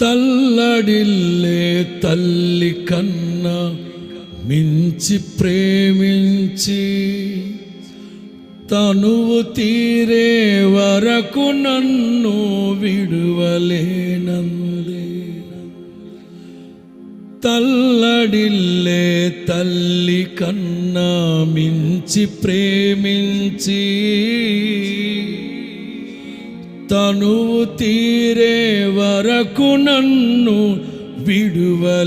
తల్లడిల్లే తల్లి కన్నా మించి ప్రేమించి తనువు తీరే వరకు నన్ను విడువలేనంది. తల్లడిల్లే తల్లి కన్నా మించి ప్రేమించి తనువు తీరే వరకు నన్ను విడువలేనంది.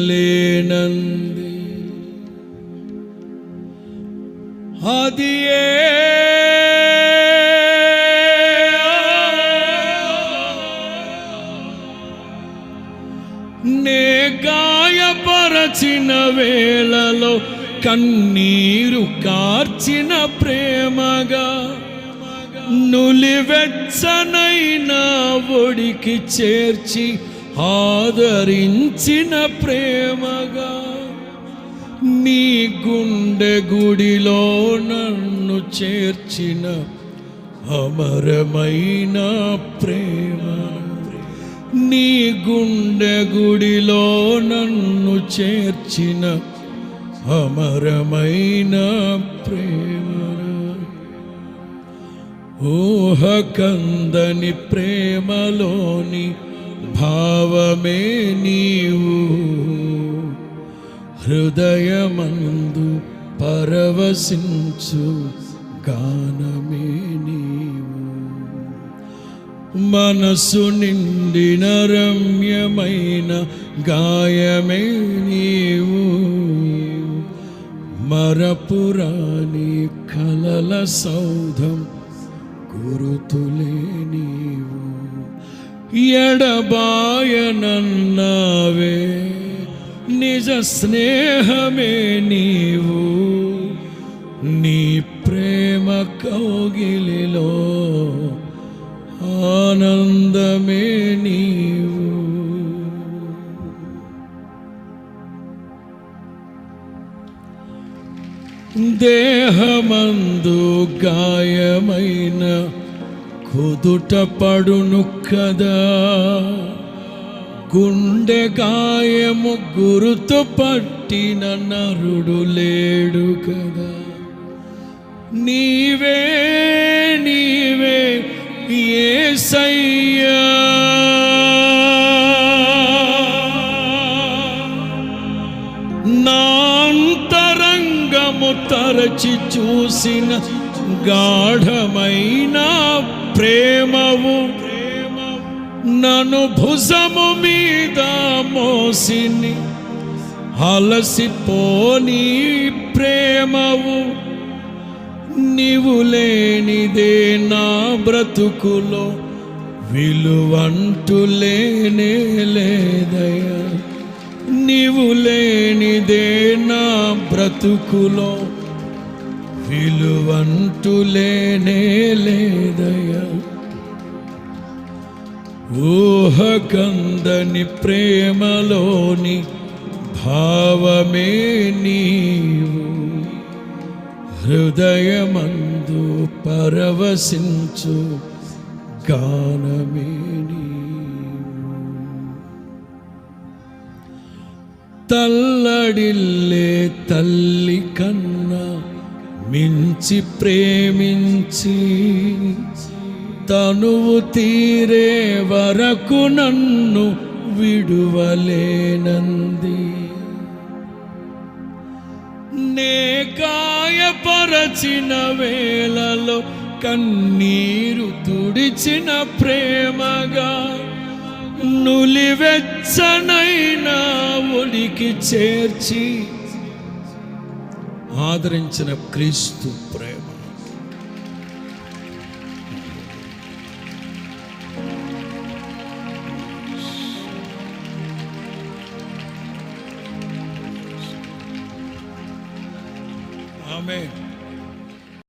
అది నే గాయపరచిన వేళలో కన్నీరు కార్చిన ప్రేమగా నులివెచ్చనైన ఒడికి చేర్చి ఆదరించిన ప్రేమగా నీ గుండె గుడిలో నన్ను చేర్చిన అమరమైన ప్రేమ. నీ గుండె గుడిలో నన్ను చేర్చిన అమరమైన ప్రేమ. ఊహ కందని ప్రేమలోని భావమే నీవు, హృదయమందు పరవశించు గానమే నీవు. మనసు నిండిన రమ్యమైన గాయమే నీవు, మరపురాని కలల సౌధం గురుతులే నీవు. ఎడబాయనన్నావే నిజ స్నేహమే నీవు, నీ ప్రేమ కౌగిలిలో ఆనందమే నీవు. దేహమందు గాయమైన కుదుట పడును కదా, గుండె గాయము గురుతు పట్టిన నరుడు లేడు కదా. నీవే నీవే యేసయ్యా, నా అంతరంగము తరచి చూసిన గాఢమైన ప్రేమవు, నన్ను భుజము మీద మోసిని అలసిపోని ప్రేమవు. నీవు లేనిదే నా బ్రతుకులో విలువంటూ లేనే లేదయ్యా. నీవు లేనిదే నా బ్రతుకులో విలువంటూ లేనే లేదయ్యా. ఊహ కందని ప్రేమలోని భావమే నీవు, హృదయమందు పరవశించు గానమే నీవు. తల్లడిల్లే తల్లి కన్నా మించి ప్రేమించి తనువు తీరే వరకు నన్ను విడువలేనంది. నే గాయపరచిన వేళలో కన్నీరు తుడిచిన ప్రేమగా నులివెచ్చనైన ఒడికి చేర్చి ఆదరించిన క్రీస్తు ప్రేమ. ఆమేన్.